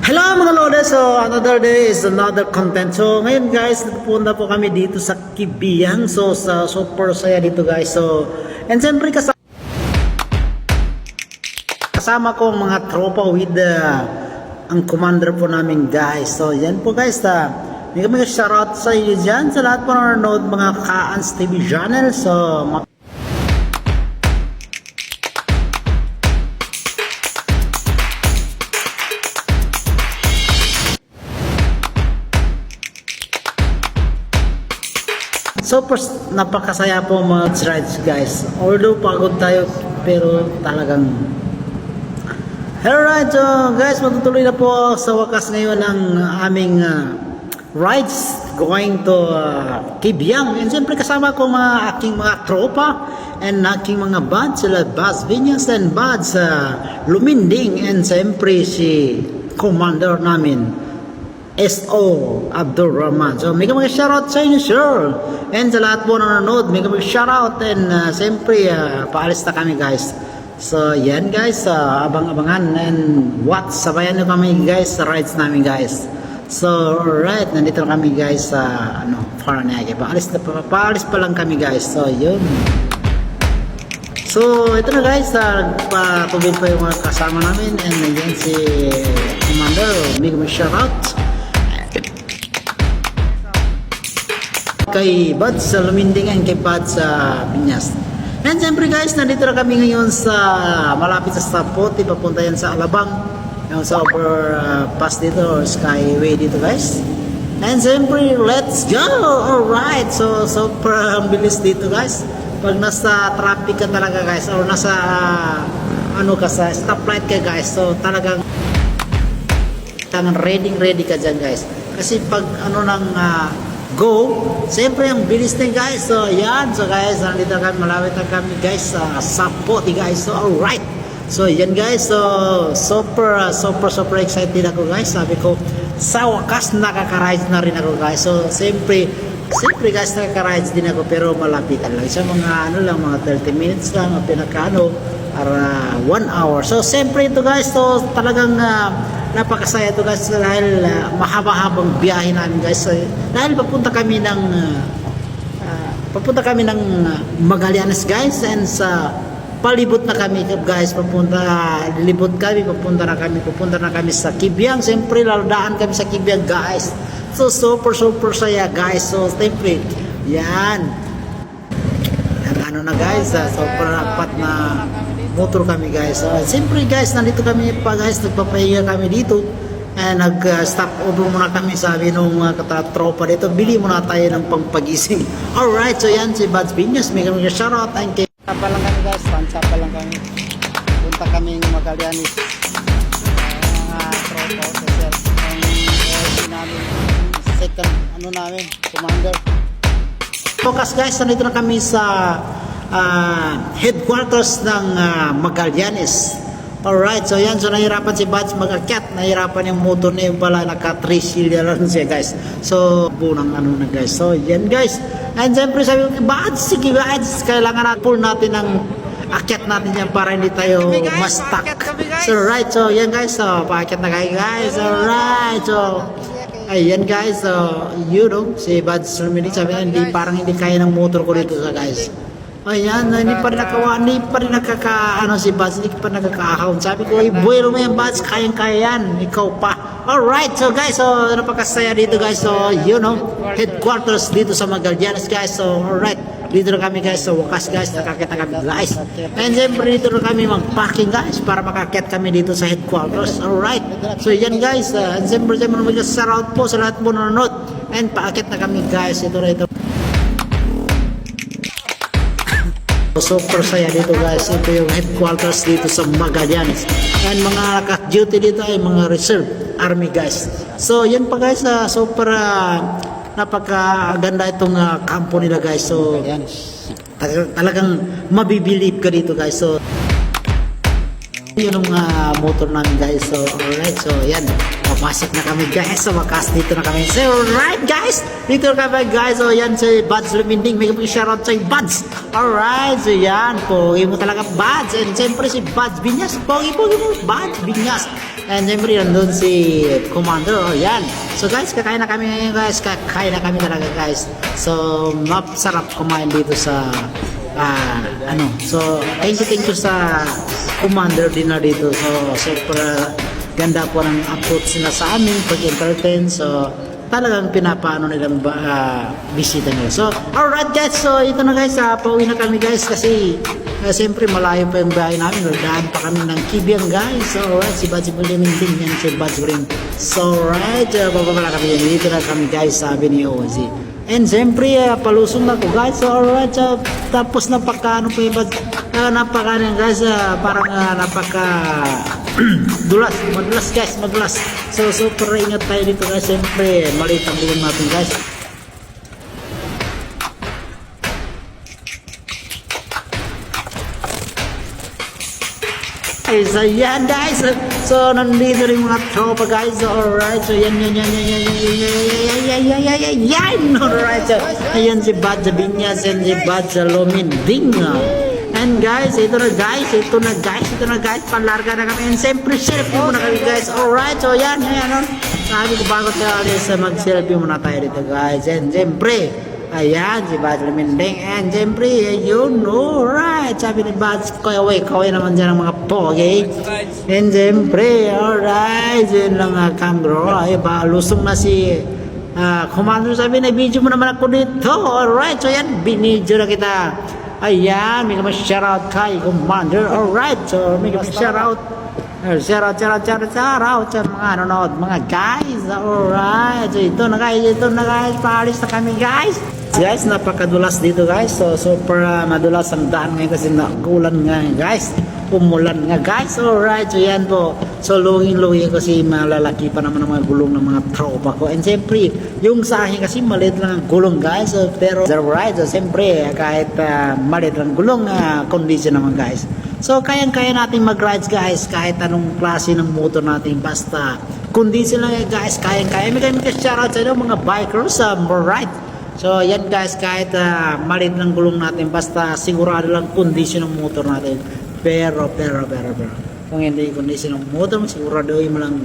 Hello mga lode, so another day is another content. So ngayon guys, pupunta po kami dito sa Kibiang. So super saya dito guys. So and siyempre kasama ko mga tropa with ang commander po namin guys. So yan po guys, may kami shoutout sa inyo dyan sa lahat po nanonood mga Kaans TV channel. So napakasaya po mga rides guys. Although pagod tayo pero talagang alright, so guys, matutuloy na po sa wakas ngayon ang aming rides going to Kibiang. And siyempre kasama ko aking mga tropa and aking mga buds, sila Buds Vinyas and Buds Luminding, and siyempre si commander namin S.O. Abdul Rahman. So, may mga shoutout sa inyo, sure. And sa lahat po na nanonood, may mga shoutout. And siyempre, paalis na kami, guys. So, yan, guys. Abang-abangan. And what? Sabayan nyo kami, guys, sa rides namin, guys. So, alright. Nandito na kami, guys, sa, Paranaque. Paalis pa lang kami, guys. So, yun. So, ito na, guys. Patubig pa yung mga kasama namin. And yan si Commander. May mga shoutout kay Buds sa Luminding and kay Buds sa Piñas. And siyempre guys, nandito na kami ngayon sa malapit sa Sapote, papunta yan sa Alabang, yung sa overpass dito or skyway dito guys. And siyempre, let's go! Alright, so super bilis dito guys. Pag nasa traffic ka talaga guys, or nasa ka sa stoplight ka guys, so talagang ready ka dyan guys. Kasi pag go, siyempre ang bilis din guys. So yan, so guys, nandito kami, malapit na kami guys sa Sapote guys. So alright, so yan guys, so super excited ako guys. Sabi ko, sa wakas nakaka-rides na rin ako guys. So siyempre guys, nakaka-rides din ako pero malapitan lang. So mga mga 30 minutes lang, para 1 hour. So siyempre ito guys, so talagang napakasaya ito guys dahil mahaba-habang biyahe namin guys. So, dahil papunta kami ng Magallanes guys, and sa palibot na kami guys, papunta na kami sa Kibiang. Siyempre laladaan kami sa Kibiang guys. So super saya guys. So siyempre yan na guys, super apat na motor kami guys. Siyempre guys, nandito kami pa guys, nagpapahinga kami dito. Nag-stop over muna kami, sabi nung tropa dito, bili muna tayo ng pangpagising. Alright, so yan si Buds Vinyas, may kami shoutout. Pa lang kami guys, tansa pa lang kami. Punta kaming Magallanes. Mga tropa officer. Namin, second, commander. Focus guys, nandito na kami sa headquarters ng Magallanes. Alright, so yan, so nahirapan si Buds mag-akyat, nahirapan yung motor na yung pala, naka-3 silya lang siya guys. So, bunang na guys. So, yan guys. And siyempre sabi ko, Buds, sige Buds, kailangan pull natin ang akyat natin yan para hindi tayo ma-stuck. So, right, so yan guys, so paakyat na kayo guys. Alright, so ayan guys, so si Buds sabi na, parang hindi kaya ng motor ko dito sa guys. Ayan, hindi pa rin si Buds, hindi pa nakaka-account. Sabi ko, buwelo mo yan Buds, kayang-kaya yan, ikaw pa. Alright, so guys, so napakasaya dito guys. So, headquarters dito sa Magallanes guys. So, alright, dito na kami guys, so wakas guys, nakakita kami guys. And siyempre dito na kami mag-packing guys, para makakit kami dito sa headquarters. Alright, so yan guys, and siyempre mag-shoutout po sa lahat po nanonood. And paakit na kami guys, ito. Super saya dito guys. Ito yung headquarters dito sa Magallanes. And mga naka-duty dito ay mga reserve army guys. So yan pa guys, super napakaganda itong kampo nila guys. So talagang mabibilib ka dito guys. So yun ang motor namin guys. So alright, so yan, papasok na kami guys sa wakas, dito na kami. So alright guys, dito na kami guys. So yan si Buds Luminding, may shoutout sa Buds. Alright, so yan, pogi mo talaga Buds. And siyempre si Buds Vinyas, pogi mo Buds Vinyas. And siyempre, nandun si Commander. Oh, yan. So guys, kakain na kami ngayon guys. Kakain na kami talaga guys. So, masarap kumain dito sa So, thank you sa Commander dinner dito. So, super ganda po ng approach nila sa amin pag-entertain. So, talagang pinapaano nilang bisita nila. So, alright guys. So, ito na guys. Pauwi na kami guys kasi siyempre malayo pa yung bahay namin. Daan pa kami ng Kibiang guys. So, alright. Si Badge Buliming din yan. Si Badge Buliming. So, alright. Bababa kami. Dito na kami guys. Sabi ni Ozzy. And siyempre, palusong na ko guys. So, alright. Tapos napaka ano po yung napaka guys. Parang napaka madulas guys, madulas. So, super ingat tayo dito guys. Siyempre, maliit ang buwan natin guys. So, yan guys. So, nandito rin mga tropa guys. So, alright. So, yan. Alright. So, ayan si Badja Binyas and si Badja Lominding. And guys, ito na guys, palarga na kami. And siyempre, selfie muna kami guys. Alright, so yan. Sabi ko bago tayo alis, mag-selfie muna tayo dito guys. And siyempre, ayan, si Badge Lamindeng. And siyempre, yun, alright. Sabi ni Badge, kaway naman dyan ang mga pogi. And siyempre, alright, yun lang Cambro. Ay, lusong na si Commander. Sabi na, video mo naman ako dito. Alright, so yan, binidyo na kita. Ayan, may kami shoutout kay Commander. Alright, so may kami shoutout. Shoutout sa mga nanonood, mga guys. Alright, so ito na guys, paalis na kami guys. Guys, napakadulas dito guys. So super madulas ang daan ngayon kasi nakulan nga guys. Umulan nga guys. Alright, so yan po. So lungin kasi malalaki pa naman ang mga gulong ng mga tropa ko. And siyempre, yung sahing kasi maliit lang ang gulong guys. So, pero alright, so siyempre kahit maliit lang gulong, condition naman guys. So kayang-kaya natin mag-rides guys kahit anong klase ng motor natin basta condition lang guys, kayang-kaya. May kami ka-shoutout sa inyo mga bikers, alright. So yan guys, kahit maliit lang gulong natin basta sigurado lang condition ng motor natin. Pero kung hindi condition ng motor, sigurado mo lang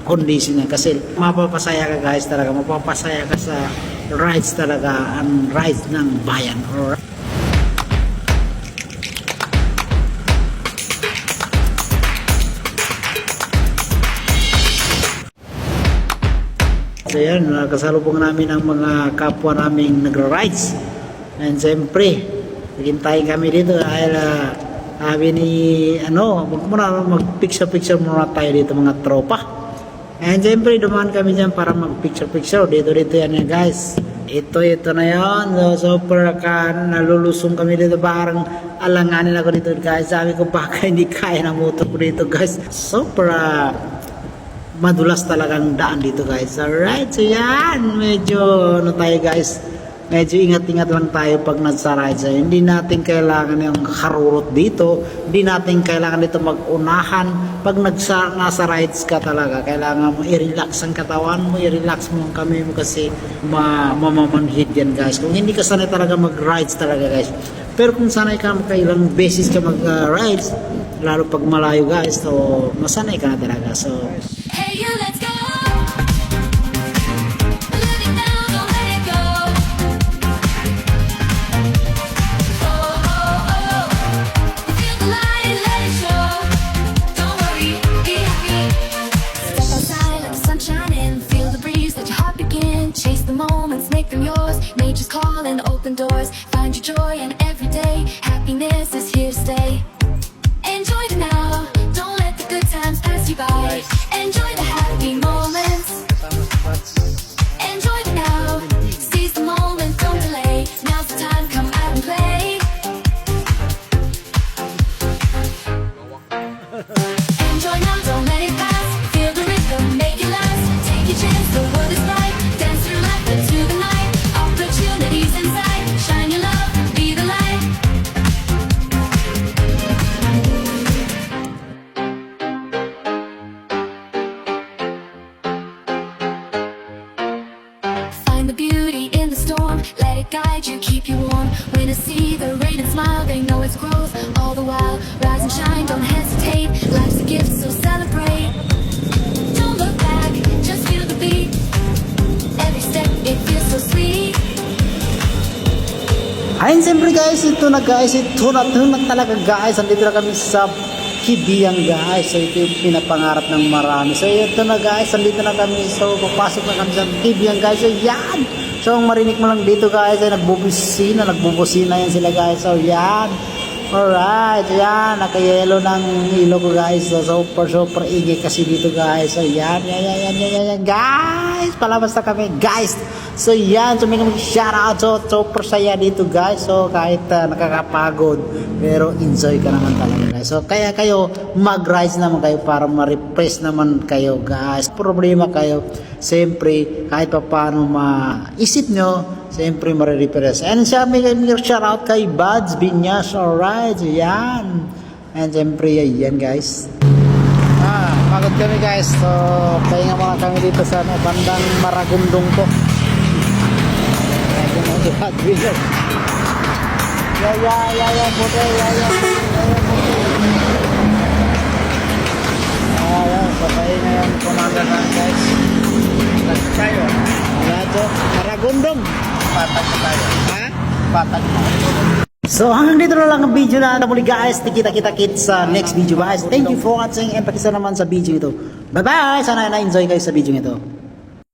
condition niya kasi mapapasaya ka guys talaga, mapapasaya ka sa rides talaga, ang rides ng bayan. Alright. So yan, kasalubong namin ang mga kapwa naming nagra-rides. And siyempre, naghintay kami dito dahil sabi ni mag-picture muna tayo dito mga tropa. And siyempre, dumaan kami dyan para mag-picture. Dito yan guys. Ito na yan. So, super nalulusong kami dito. Parang alanganin ako dito guys. Sabi ko baka hindi kaya ng motor ko dito guys. Super madulas talagang daan dito guys. Alright, so yan, medyo tayo guys, medyo ingat-ingat lang tayo pag nagsa-ride. So, hindi natin kailangan yung harurot dito, hindi natin kailangan dito mag-unahan. Pag nasa rides ka talaga, kailangan mo i-relax ang katawan mo, i-relax mo ang kamay mo kasi mamamanhid yan guys. Kung hindi ka sanay talaga mag-rides talaga guys, pero kung sanay ka kailang beses ka mag-rides, lalo pag malayo guys, so masanay ka na talaga. So hey, you, let's go. Let it down, don't let it go. Oh. Feel the light, let it show. Don't worry, be happy. Step outside, let the sun shine in. Feel the breeze, let your heart begin. Chase the moments, make them yours. Nature's calling, open doors. Find your joy in every day. Happiness is here to stay. Enjoy the now. Don't let the good times pass you by. Enjoy the happy moments. Enjoy the now. Seize the moment, don't delay. Now's the time, come out and play. Enjoy now, don't let it pass. Feel the rhythm, make it last. Take your chance, the world is bright. Dance through life into the night. Opportunities inside. Shine your love, be the light. Find the beauty in the storm, let it guide you, keep you warm. When I see the rain and smile, they know it's growth. All the while, rise and shine, don't hesitate. Life's a gift, so celebrate. Ayun, siyempre guys, ito na talaga guys. Andito na kami sa Kibiang guys. So ito yung pinapangarap ng marami. So ito na guys, andito na kami. So papasok na kami sa Kibiang guys. So yan. So ang marinig mo lang dito guys ay nagbubusina yan sila guys. So yan. Alright, yan, nakayelo ng ilo ko guys. So super ingay kasi dito guys. So yan, guys. Palabas na kami guys. So yan, so may shoutout. So super saya dito guys. So kahit nakakapagod, pero enjoy ka naman talaga guys. So kaya kayo mag-rise naman kayo para ma-refresh naman kayo guys. Problema kayo, siyempre kahit pa paano maisip nyo, siyempre marirepress. And siya may shoutout kay Buds Binyas. Alright, yan. And siyempre yan guys. Pagod kami guys. So pahinga muna kami dito sa bandang Maragondong po. Hot wheels. Yeah, puti. So pahinga yung commander na guys. Tayo. Wala to. Maragondong. Patag na tayo. Ha? Patag na. So hanggang dito na lang ang video na muli guys. Kita-kits sa next video guys. Thank you for watching and pakisa naman sa video ito. Bye bye! Sana na-enjoy kayo sa video ito.